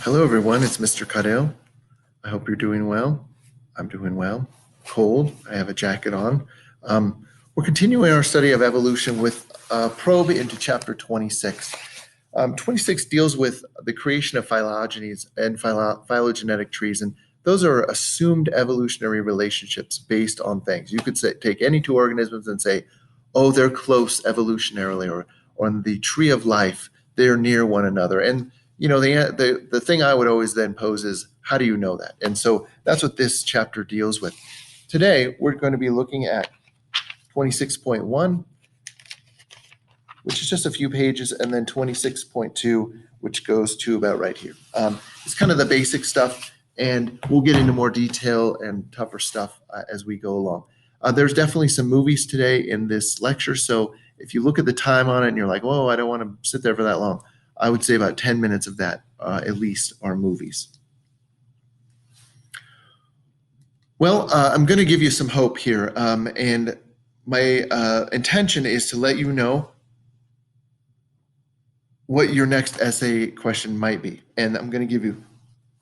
Hello, everyone. It's Mr. Cadell. I hope you're doing well. I'm doing well. Cold. I have a jacket on. We're continuing our study of evolution with a probe into chapter 26. 26 deals with the creation of phylogenies and phylogenetic trees, and those are assumed evolutionary relationships based on things. You could take any two organisms and say, oh, they're close evolutionarily, or on the tree of life, they're near one another. And the thing I would always then pose is, how do you know that? And so that's what this chapter deals with. Today, we're going to be looking at 26.1, which is just a few pages, and then 26.2, which goes to about right here. It's kind of the basic stuff, and we'll get into more detail and tougher stuff as we go along. There's definitely some movies today in this lecture, so if you look at the time on it and you're like, whoa, I don't want to sit there for that long, I would say about 10 minutes of that at least are movies. Well, I'm going to give you some hope here, and my intention is to let you know what your next essay question might be. And I'm going to give you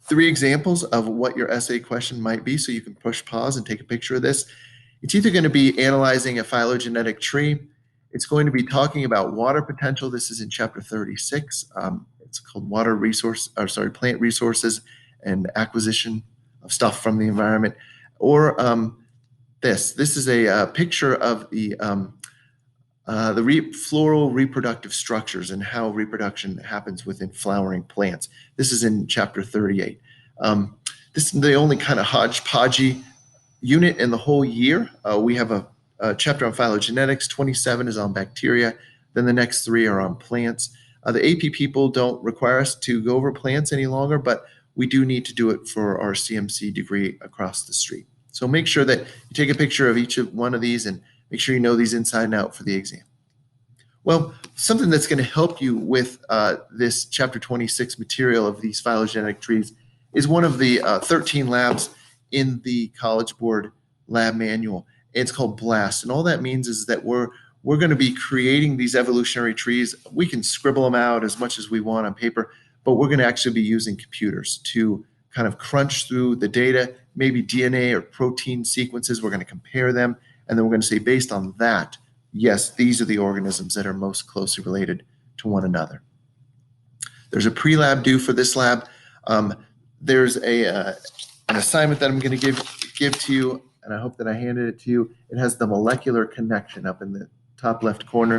3 examples of what your essay question might be, so you can push pause and take a picture of this. It's either going to be analyzing a phylogenetic tree. It's going to be talking about water potential. This is in chapter 36. It's called plant resources and acquisition of stuff from the environment. Or this is a picture of the floral reproductive structures and how reproduction happens within flowering plants. This is in chapter 38. This is the only kind of hodgepodgey unit in the whole year. We have a chapter on phylogenetics, 27 is on bacteria, then the next 3 are on plants. The AP people don't require us to go over plants any longer, but we do need to do it for our CMC degree across the street. So make sure that you take a picture of each one of these and make sure you know these inside and out for the exam. Well, something that's going to help you with this chapter 26 material of these phylogenetic trees is one of the 13 labs in the College Board lab manual. It's called BLAST, and all that means is that we're going to be creating these evolutionary trees. We can scribble them out as much as we want on paper, but we're going to actually be using computers to kind of crunch through the data, maybe DNA or protein sequences. We're going to compare them, and then we're going to say, based on that, yes, these are the organisms that are most closely related to one another. There's a pre-lab due for this lab. There's an assignment that I'm going to give to you, and I hope that I handed it to you. It has the molecular connection up in the top left corner.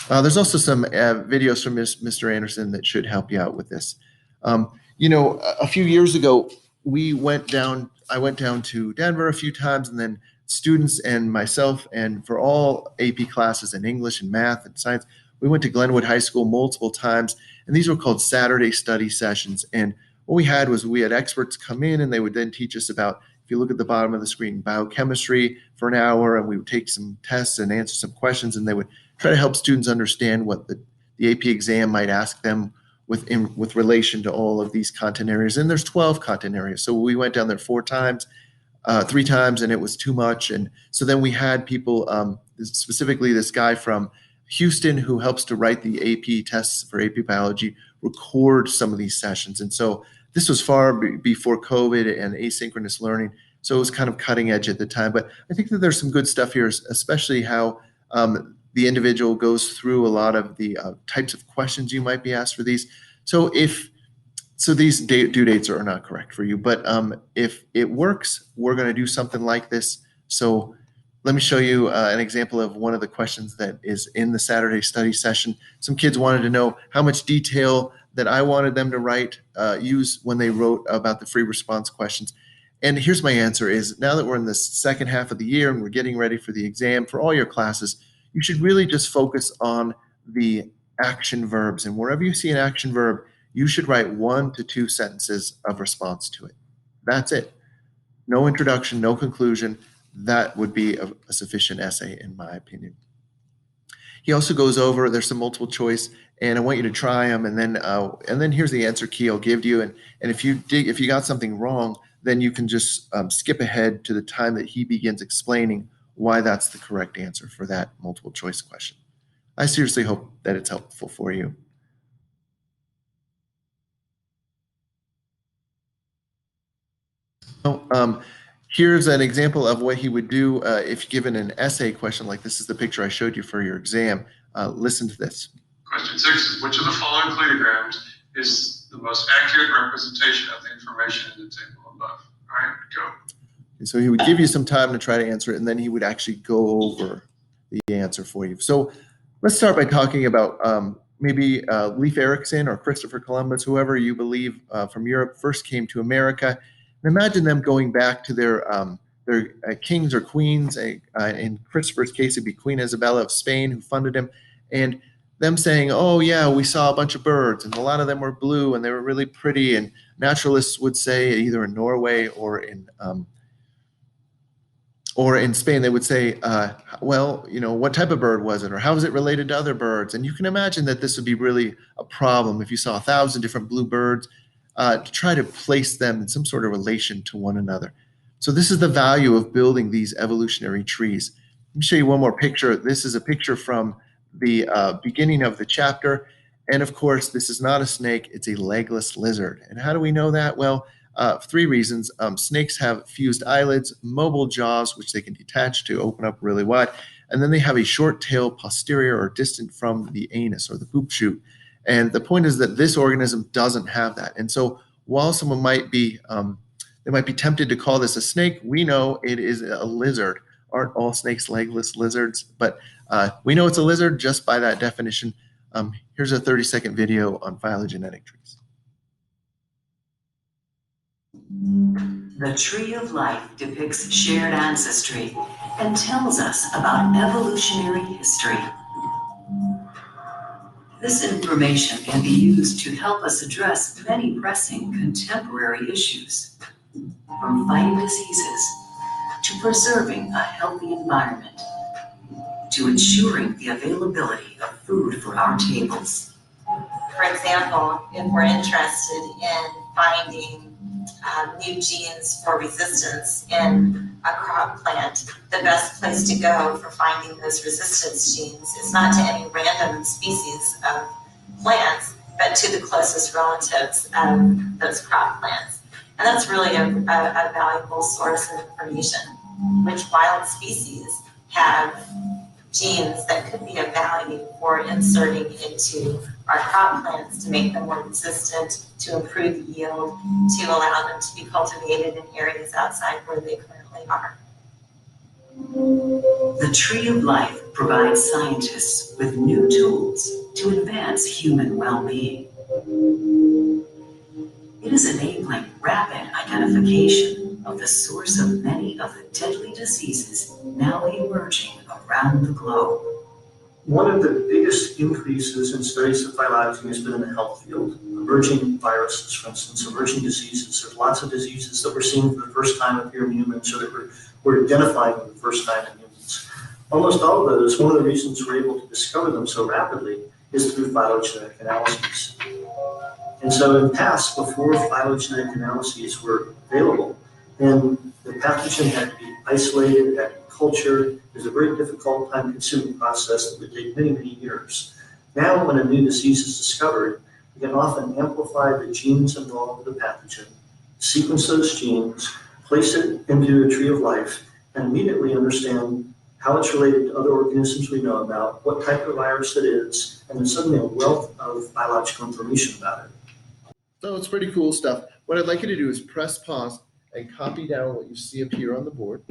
There's also some videos from Mr. Anderson that should help you out with this. A few years ago, I went down to Denver a few times, and then students and myself, and for all AP classes in English and math and science, we went to Glenwood High School multiple times, and these were called Saturday study sessions. And what we had experts come in, and they would then teach us about, if you look at the bottom of the screen, biochemistry for an hour, and we would take some tests and answer some questions, and they would try to help students understand what the AP exam might ask them with relation to all of these content areas. And there's 12 content areas. So we went down there 3 times, and it was too much. And so then we had people, specifically this guy from Houston who helps to write the AP tests for AP biology, record some of these sessions. And so this was far before COVID and asynchronous learning. So it was kind of cutting edge at the time. But I think that there's some good stuff here, especially how the individual goes through a lot of the types of questions you might be asked for these. So these due dates are not correct for you, but if it works, we're going to do something like this. So let me show you an example of one of the questions that is in the Saturday study session. Some kids wanted to know how much detail that I wanted them to use when they wrote about the free response questions. And here's my answer is, now that we're in the second half of the year and we're getting ready for the exam for all your classes, you should really just focus on the action verbs. And wherever you see an action verb, you should write 1 to 2 sentences of response to it. That's it. No introduction, no conclusion. That would be a sufficient essay, in my opinion. He also goes over, there's some multiple choice, and I want you to try them, and then here's the answer key I'll give you. And if you got something wrong, then you can just skip ahead to the time that he begins explaining why that's the correct answer for that multiple choice question. I seriously hope that it's helpful for you. Here's an example of what he would do if given an essay question like this is the picture I showed you for your exam. Listen to this. Question 6 is, which of the following cladograms is the most accurate representation of the information in the table above? All right, go. And so he would give you some time to try to answer it, and then he would actually go over the answer for you. So let's start by talking about maybe Leif Erikson or Christopher Columbus, whoever you believe from Europe first came to America. And imagine them going back to their kings or queens. In Christopher's case, it'd be Queen Isabella of Spain who funded him, and them saying, "Oh yeah, we saw a bunch of birds, and a lot of them were blue, and they were really pretty." And naturalists would say, either in Norway or in Spain, they would say, well, what type of bird was it, or how is it related to other birds? And you can imagine that this would be really a problem if you saw 1,000 different blue birds to try to place them in some sort of relation to one another. So this is the value of building these evolutionary trees. Let me show you one more picture. This is a picture from the beginning of the chapter. And of course, this is not a snake, it's a legless lizard. And how do we know that? Well, 3 reasons. Snakes have fused eyelids, mobile jaws, which they can detach to open up really wide, and then they have a short tail posterior or distant from the anus or the poop chute. And the point is that this organism doesn't have that. And so while someone might be, they might be tempted to call this a snake, we know it is a lizard. Aren't all snakes legless lizards? But we know it's a lizard just by that definition. Here's a 30-second video on phylogenetic trees. The Tree of Life depicts shared ancestry and tells us about evolutionary history. This information can be used to help us address many pressing contemporary issues, from fighting diseases to preserving a healthy environment to ensuring the availability of food for our tables. For example, if we're interested in finding new genes for resistance in a crop plant, the best place to go for finding those resistance genes is not to any random species of plants, but to the closest relatives of those crop plants. And that's really a valuable source of information. Which wild species have genes that could be of value for inserting into our crop plants to make them more resistant, to improve yield, to allow them to be cultivated in areas outside where they currently are. The Tree of Life provides scientists with new tools to advance human well-being. It is enabling rapid identification of the source of many of the deadly diseases now emerging around the globe. One of the biggest increases in studies of phylogeny has been in the health field. Emerging viruses, for instance, emerging diseases. There's lots of diseases that we're seeing for the first time up here in humans, or that we're identifying for the first time in humans. Almost all of those, one of the reasons we're able to discover them so rapidly is through phylogenetic analyses. And so in the past, before phylogenetic analyses were available, then the pathogen had to be isolated, had to be cultured. It was a very difficult, time-consuming process that would take many, many years. Now, when a new disease is discovered, we can often amplify the genes involved with the pathogen, sequence those genes, place it into a tree of life, and immediately understand how it's related to other organisms we know about, what type of virus it is, and there's suddenly a wealth of biological information about it. So it's pretty cool stuff. What I'd like you to do is press pause and copy down what you see up here on the board.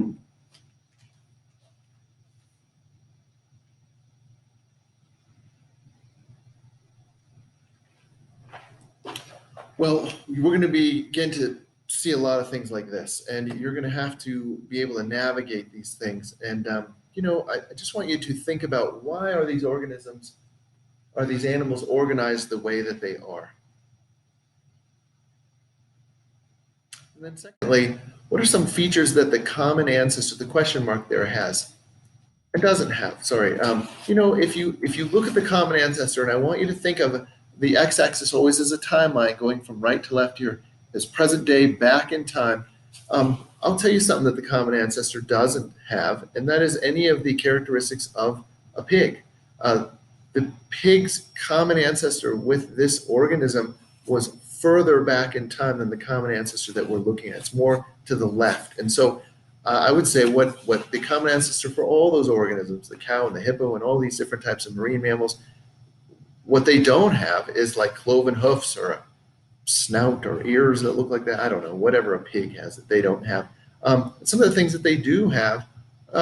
Well, we're going to begin to see a lot of things like this, and you're going to have to be able to navigate these things. And, I just want you to think about, why are these animals organized the way that they are? And then secondly, what are some features that the common ancestor, the question mark there, has? It doesn't have, sorry. If you look at the common ancestor, and I want you to think of the x-axis always as a timeline going from right to left here, as present day back in time. I'll tell you something that the common ancestor doesn't have, and that is any of the characteristics of a pig. The pig's common ancestor with this organism was further back in time than the common ancestor that we're looking at. It's more to the left. And so I would say what the common ancestor for all those organisms, the cow and the hippo and all these different types of marine mammals, what they don't have is like cloven hoofs or a snout or ears that look like that. I don't know, whatever a pig has that they don't have. Some of the things that they do have,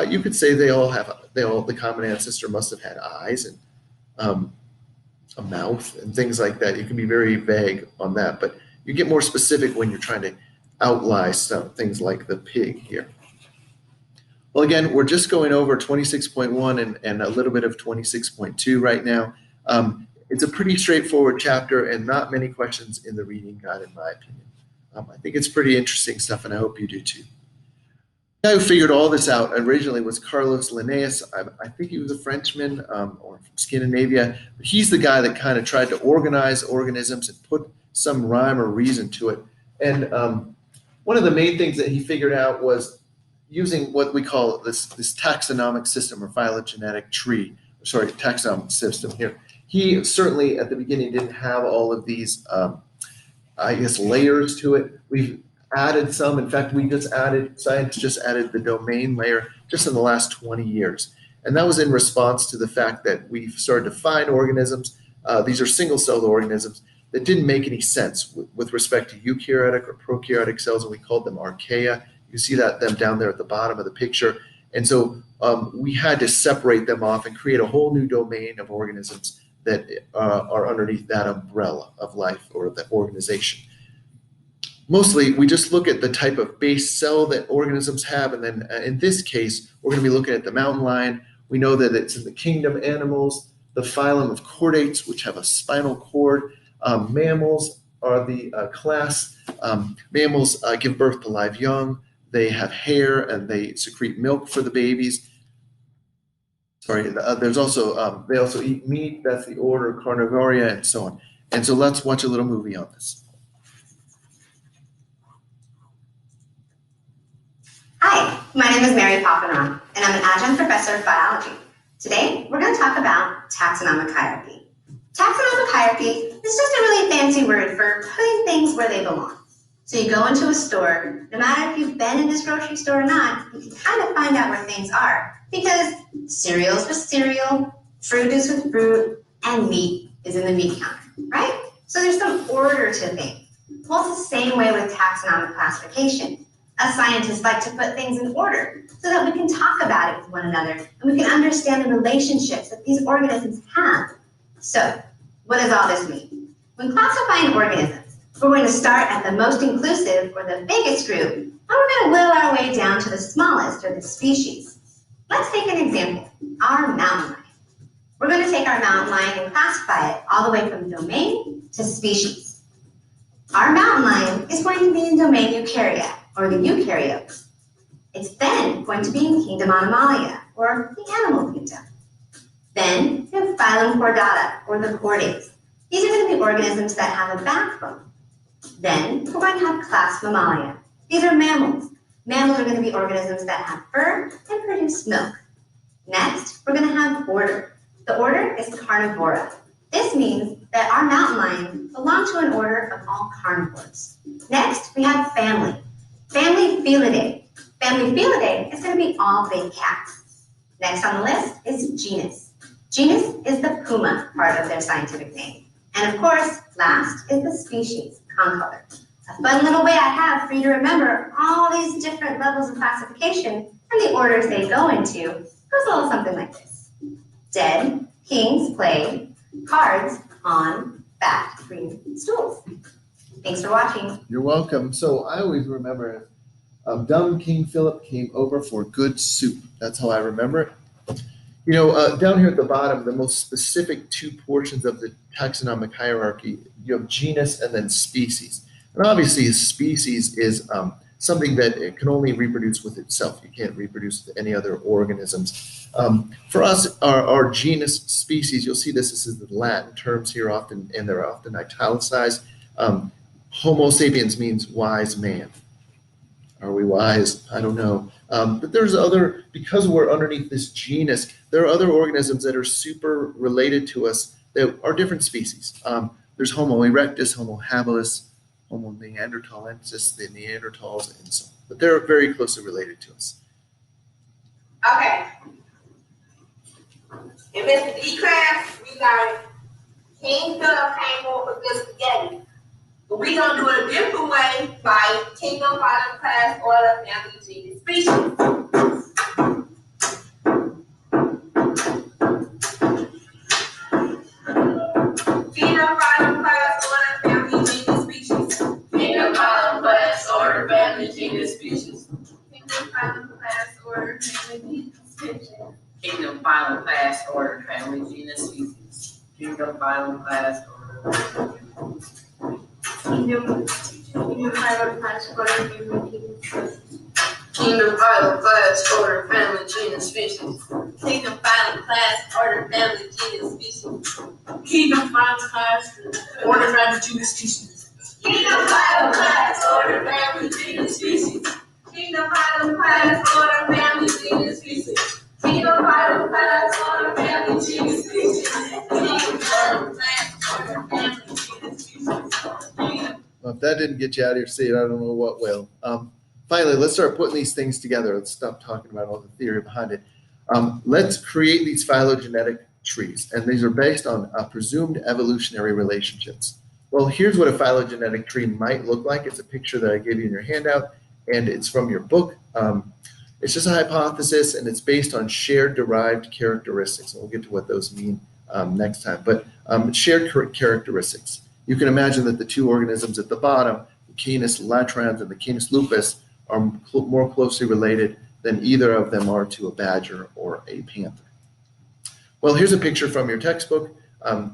you could say the common ancestor must have had eyes and a mouth and things like that. You can be very vague on that, but you get more specific when you're trying to outline some things like the pig here. Well, again, we're just going over 26.1 and a little bit of 26.2 right now. It's a pretty straightforward chapter and not many questions in the reading guide, in my opinion. I think it's pretty interesting stuff, and I hope you do too. The guy who figured all this out originally was Carlos Linnaeus. I think he was a Frenchman or from Scandinavia. But he's the guy that kind of tried to organize organisms and put some rhyme or reason to it. And one of the main things that he figured out was using what we call this taxonomic system or phylogenetic tree. Sorry, taxonomic system here. He certainly at the beginning didn't have all of these, layers to it. We've added some. In fact, science just added the domain layer just in the last 20 years. And that was in response to the fact that we've started to find organisms. These are single-celled organisms that didn't make any sense with respect to eukaryotic or prokaryotic cells, and we called them archaea. You see them down there at the bottom of the picture. And so we had to separate them off and create a whole new domain of organisms that are underneath that umbrella of life or the organization. Mostly, we just look at the type of base cell that organisms have, and then in this case, we're going to be looking at the mountain lion. We know that it's in the kingdom animals, the phylum of chordates, which have a spinal cord. Mammals are the class. Mammals give birth to live young. They have hair and they secrete milk for the babies. There's also, they also eat meat. That's the order Carnivoria and so on. And so let's watch a little movie on this. Hi, my name is Mary Papanon, and I'm an adjunct professor of biology. Today, we're going to talk about taxonomic hierarchy. Taxonomic hierarchy is just a really fancy word for putting things where they belong. So you go into a store, no matter if you've been in this grocery store or not, you can kind of find out where things are, because cereal is with cereal, fruit is with fruit, and meat is in the meat counter, right? So there's some order to things. Well, it's the same way with taxonomic classification. Us scientists like to put things in order so that we can talk about it with one another and we can understand the relationships that these organisms have. So, what does all this mean? When classifying organisms, we're going to start at the most inclusive or the biggest group, and we're going to whittle our way down to the smallest or the species. Let's take an example, our mountain lion. We're going to take our mountain lion and classify it all the way from domain to species. Our mountain lion is going to be in domain Eukarya, or the eukaryotes. It's then going to be in kingdom Animalia, or the animal kingdom. Then we have phylum Chordata, or the chordates. These are going to be organisms that have a backbone. Then we're going to have class Mammalia. These are mammals. Mammals are going to be organisms that have fur and produce milk. Next, we're going to have order. The order is Carnivora. This means that our mountain lions belong to an order of all carnivores. Next, we have family. Family Felidae. Family Felidae is going to be all big cats. Next on the list is genus. Genus is the puma part of their scientific name. And of course, last is the species, concolor. A fun little way I have for you to remember all these different levels of classification and the orders they go into goes a little something like this. Dead, kings played, cards on fat green stools. Thanks for watching. You're welcome. So I always remember dumb King Philip came over for good soup. That's how I remember it. You know, down here at the bottom, the most specific two portions of the taxonomic hierarchy, you have genus and then species. And obviously, a species is something that it can only reproduce with itself. You can't reproduce with any other organisms. For us, our genus species, you'll see this is the Latin terms here often, and they're often italicized. Homo sapiens means wise man. Are we wise? I don't know. But there's because we're underneath this genus, there are other organisms that are super related to us that are different species. There's Homo erectus, Homo habilis, Homo neanderthalensis, the Neanderthals, and so on. But they're very closely related to us. Okay. In Mr. D class, we got King Philip came over with spaghetti. But we gonna do it a different way by kingdom, father, class, order, family, genus, species. Kingdom, father, class, order, family, genus, species. Kingdom, father, class, order, family, genus, species. Kingdom, father, class, order, family, genus, species. Kingdom, phylum, class, order, family, genus, species. Kingdom, phylum, class, order. Kingdom, phylum, class, order, family, genus, species. Kingdom, phylum, class, order, family, genus, species. Kingdom, phylum, class, order, family, genus, species. Kingdom, phylum, class, order, family, genus, species. Kingdom, phylum, class, order, family, genus, species. Kingdom, phylum, class, order, family, genus, species. Kingdom, phylum, class, order, family, genus, species. Kingdom, phylum, class, order, family, genus, species. Well, if that didn't get you out of your seat, I don't know what will. Finally, let's start putting these things together. Let's stop talking about all the theory behind it. Let's create these phylogenetic trees, and these are based on presumed evolutionary relationships. Well, here's what a phylogenetic tree might look like. It's a picture that I gave you in your handout, and it's from your book. It's just a hypothesis, and it's based on shared derived characteristics. And we'll get to what those mean next time. But shared characteristics. You can imagine that the two organisms at the bottom, the Canis latrans and the Canis lupus, are more closely related than either of them are to a badger or a panther. Well, here's a picture from your textbook.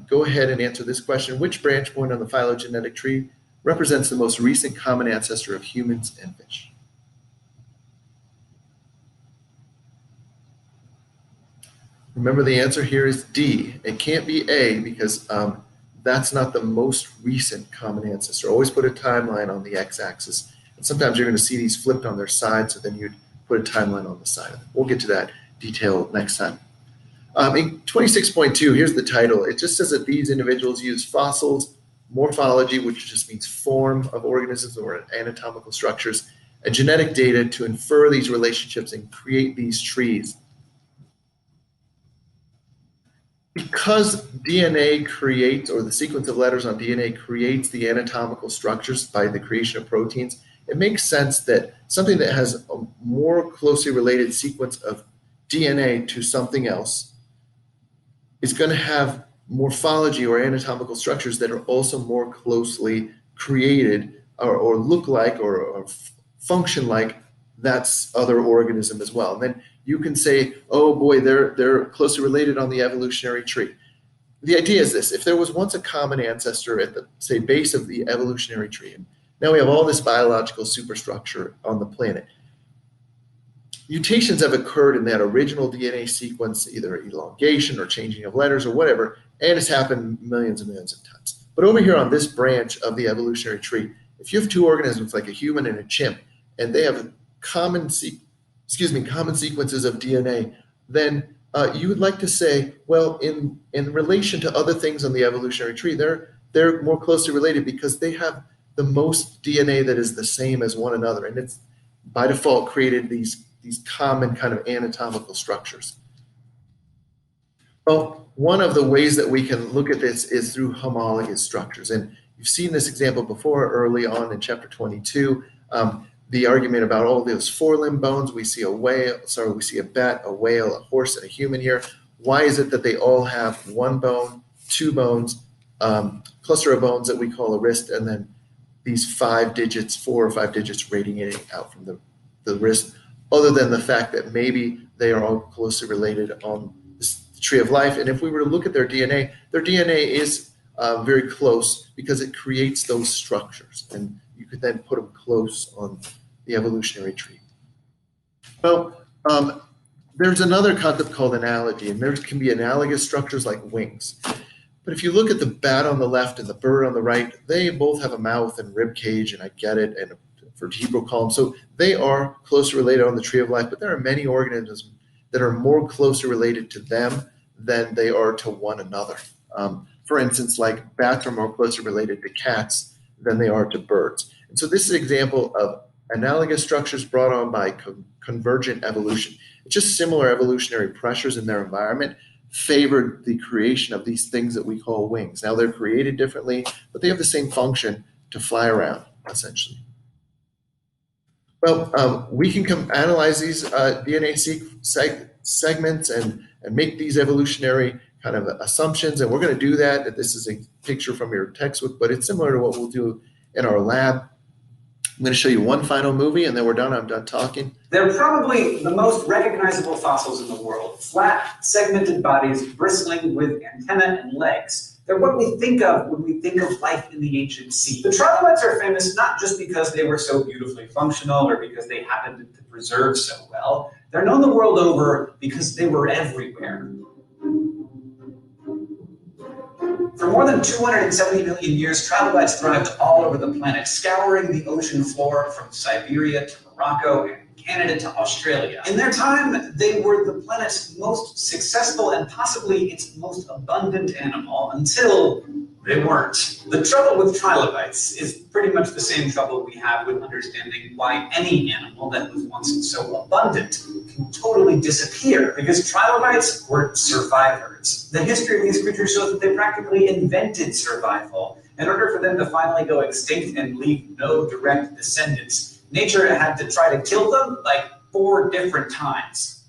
Go ahead and answer this question. Which branch point on the phylogenetic tree represents the most recent common ancestor of humans and fish? Remember, the answer here is D. It can't be A because that's not the most recent common ancestor. Always put a timeline on the x-axis. And sometimes you're going to see these flipped on their side, so then you'd put a timeline on the side of it. We'll get to that detail next time. In 26.2, here's the title. It just says that these individuals use fossils, morphology, which just means form of organisms or anatomical structures, and genetic data to infer these relationships and create these trees. Because DNA creates, or the sequence of letters on DNA creates the anatomical structures by the creation of proteins, it makes sense that something that has a more closely related sequence of DNA to something else is going to have morphology or anatomical structures that are also more closely created or look like or function like that other organism as well. And then you can say, oh boy, they're closely related on the evolutionary tree. The idea is this: if there was once a common ancestor at the, say, base of the evolutionary tree, and now we have all this biological superstructure on the planet, mutations have occurred in that original DNA sequence, either elongation or changing of letters or whatever, and it's happened millions and millions of times. But over here on this branch of the evolutionary tree, if you have two organisms like a human and a chimp, and they have common sequences of DNA, then you would like to say, well, in relation to other things on the evolutionary tree, they're more closely related because they have the most DNA that is the same as one another, and it's by default created these common kind of anatomical structures. Well, one of the ways that we can look at this is through homologous structures, and you've seen this example before early on in chapter 22. The argument about all those four-limb bones. We see we see a bat, a whale, a horse, and a human here. Why is it that they all have one bone, two bones, cluster of bones that we call a wrist, and then these 5 digits, 4 or 5 digits radiating out from the wrist, other than the fact that maybe they are all closely related on this tree of life? And if we were to look at their DNA is very close because it creates those structures, and you could then put them close on the evolutionary tree. Well, there's another concept called analogy, and there can be analogous structures like wings. But if you look at the bat on the left and the bird on the right, they both have a mouth and rib cage, and I get it, and a vertebral column. So they are closely related on the tree of life, but there are many organisms that are more closely related to them than they are to one another. For instance, like bats are more closely related to cats than they are to birds. And so this is an example of analogous structures brought on by convergent evolution. It's just similar evolutionary pressures in their environment favored the creation of these things that we call wings. Now they're created differently, but they have the same function to fly around, essentially. Well, we can analyze these DNA segments and make these evolutionary kind of assumptions, and we're going to do that. This is a picture from your textbook, but it's similar to what we'll do in our lab. I'm going to show you one final movie, and then we're done. I'm done talking. They're probably the most recognizable fossils in the world. Flat, segmented bodies bristling with antennae and legs. They're what we think of when we think of life in the ancient sea. The trilobites are famous not just because they were so beautifully functional or because they happened to preserve so well. They're known the world over because they were everywhere. For more than 270 million years, trilobites thrived all over the planet, scouring the ocean floor from Siberia to Morocco and Canada to Australia. In their time, they were the planet's most successful and possibly its most abundant animal until they weren't. The trouble with trilobites is pretty much the same trouble we have with understanding why any animal that was once so abundant can totally disappear, because trilobites were survivors. The history of these creatures shows that they practically invented survival. In order for them to finally go extinct and leave no direct descendants, nature had to try to kill them like 4 different times.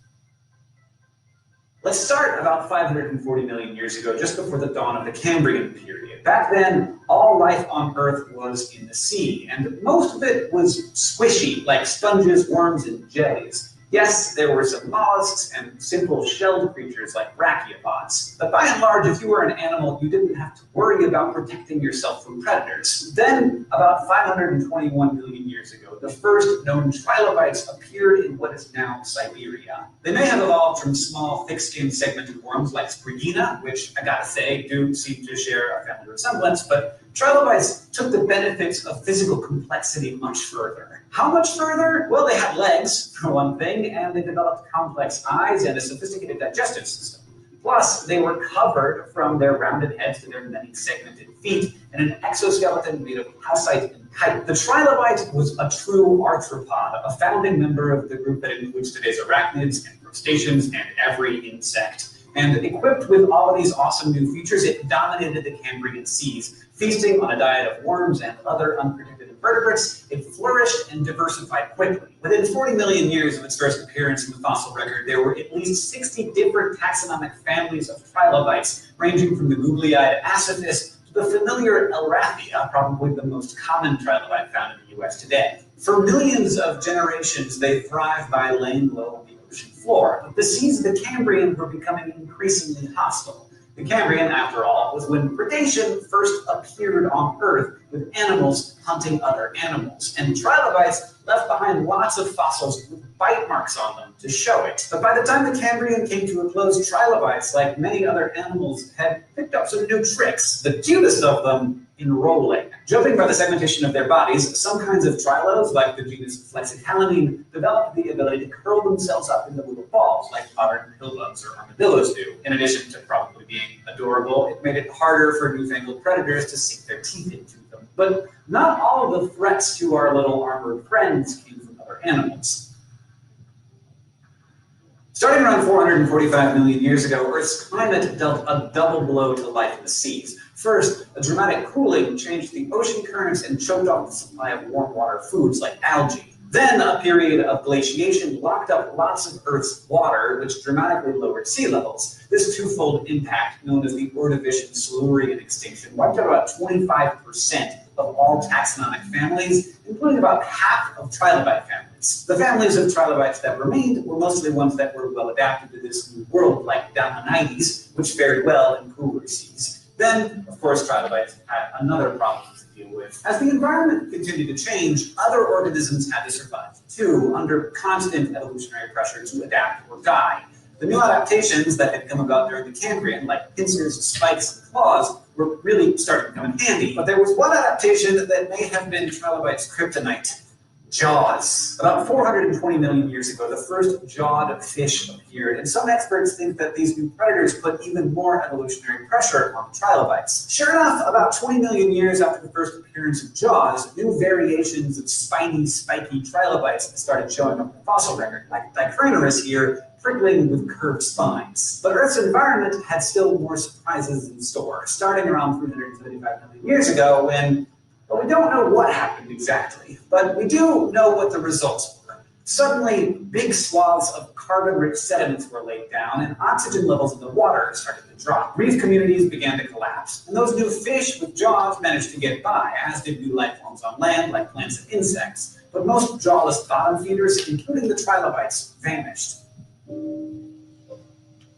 Let's start about 540 million years ago, just before the dawn of the Cambrian period. Back then, all life on Earth was in the sea, and most of it was squishy, like sponges, worms, and jellies. Yes, there were some mollusks and simple shelled creatures like brachiopods, but by and large, if you were an animal, you didn't have to worry about protecting yourself from predators. Then, about 521 million years ago, the first known trilobites appeared in what is now Siberia. They may have evolved from small, thick-skinned segmented worms like Sprigina, which I gotta say, do seem to share a family resemblance, but trilobites took the benefits of physical complexity much further. How much further? Well, they had legs, for one thing, and they developed complex eyes and a sophisticated digestive system. Plus, they were covered from their rounded heads to their many segmented feet in an exoskeleton made of calcite and chitin. The trilobite was a true arthropod, a founding member of the group that includes today's arachnids and crustaceans and every insect. And equipped with all of these awesome new features, it dominated the Cambrian seas, feasting on a diet of worms and other unprotected invertebrates. It flourished and diversified quickly. Within 40 million years of its first appearance in the fossil record, there were at least 60 different taxonomic families of trilobites, ranging from the googly-eyed Asaphis to the familiar Elrathia, probably the most common trilobite found in the US today. For millions of generations, they thrived by laying low on the ocean floor, but the seas of the Cambrian were becoming increasingly hostile. The Cambrian, after all, was when predation first appeared on Earth, with animals hunting other animals, and trilobites left behind lots of fossils with bite marks on them to show it. But by the time the Cambrian came to a close, trilobites, like many other animals, had picked up some new tricks, the cutest of them enrolling. Judging by the segmentation of their bodies, some kinds of trilos, like the genus Flexicalamin, developed the ability to curl themselves up into little balls, like modern pillbugs or armadillos do. In addition to probably being adorable, it made it harder for newfangled predators to sink their teeth into them. But not all of the threats to our little armored friends came from other animals. Starting around 445 million years ago, Earth's climate dealt a double blow to life in the seas. First, a dramatic cooling changed the ocean currents and choked off the supply of warm water foods like algae. Then a period of glaciation locked up lots of Earth's water, which dramatically lowered sea levels. This twofold impact, known as the Ordovician Silurian extinction, wiped out about 25% of all taxonomic families, including about half of trilobite families. The families of trilobites that remained were mostly ones that were well adapted to this new world, like Dalmatides, which fared well in cooler seas. Then, of course, trilobites had another problem to deal with. As the environment continued to change, other organisms had to survive, too, under constant evolutionary pressure to adapt or die. The new adaptations that had come about during the Cambrian, like pincers, spikes, and claws, were really starting to come in handy. But there was one adaptation that may have been trilobites' kryptonite: Jaws. About 420 million years ago, the first jawed fish appeared, and some experts think that these new predators put even more evolutionary pressure on the trilobites. Sure enough, about 20 million years after the first appearance of jaws, new variations of spiny, spiky trilobites started showing up in the fossil record, like Dicranurus here, prickling with curved spines. But Earth's environment had still more surprises in store, starting around 375 million years ago when, well, we don't know what happened exactly, but we do know what the results were. Suddenly, big swaths of carbon-rich sediments were laid down, and oxygen levels in the water started to drop. Reef communities began to collapse, and those new fish with jaws managed to get by, as did new life forms on land, like plants and insects. But most jawless bottom feeders, including the trilobites, vanished.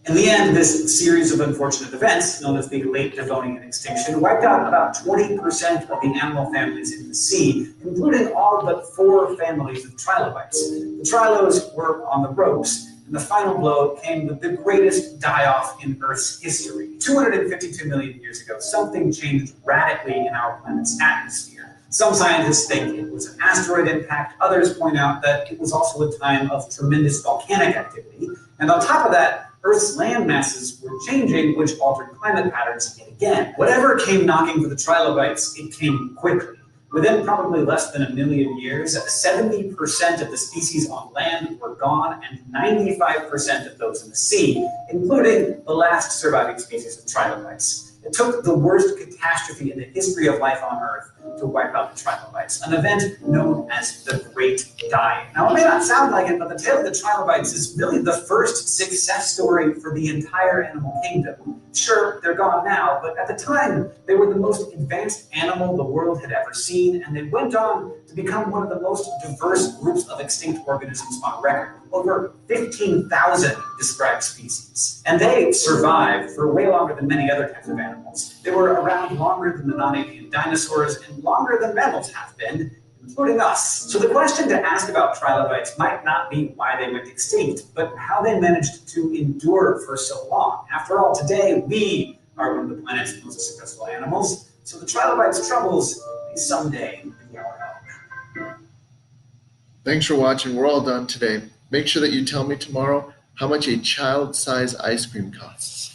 In the end, this series of unfortunate events, known as the Late Devonian extinction, wiped out about 20% of the animal families in the sea, including all but 4 families of trilobites. The trilos were on the ropes, and the final blow came with the greatest die-off in Earth's history. 252 million years ago, something changed radically in our planet's atmosphere. Some scientists think it was an asteroid impact, others point out that it was also a time of tremendous volcanic activity, and on top of that, Earth's land masses were changing, which altered climate patterns yet again. Whatever came knocking for the trilobites, it came quickly. Within probably less than 1 million years, 70% of the species on land were gone, and 95% of those in the sea, including the last surviving species of trilobites. It took the worst catastrophe in the history of life on Earth to wipe out the trilobites, an event known as the Great Dying. Now, it may not sound like it, but the tale of the trilobites is really the first success story for the entire animal kingdom. Sure, they're gone now, but at the time, they were the most advanced animal the world had ever seen, and they went on to become one of the most diverse groups of extinct organisms on record. Over 15,000 described species. And they survived for way longer than many other types of animals. They were around longer than the non-avian dinosaurs and longer than mammals have been, including us. So the question to ask about trilobites might not be why they went extinct, but how they managed to endure for so long. After all, today we are one of the planet's most successful animals, so the trilobites' troubles may someday be our own. Thanks for watching. We're all done today. Make sure that you tell me tomorrow how much a child-size ice cream costs.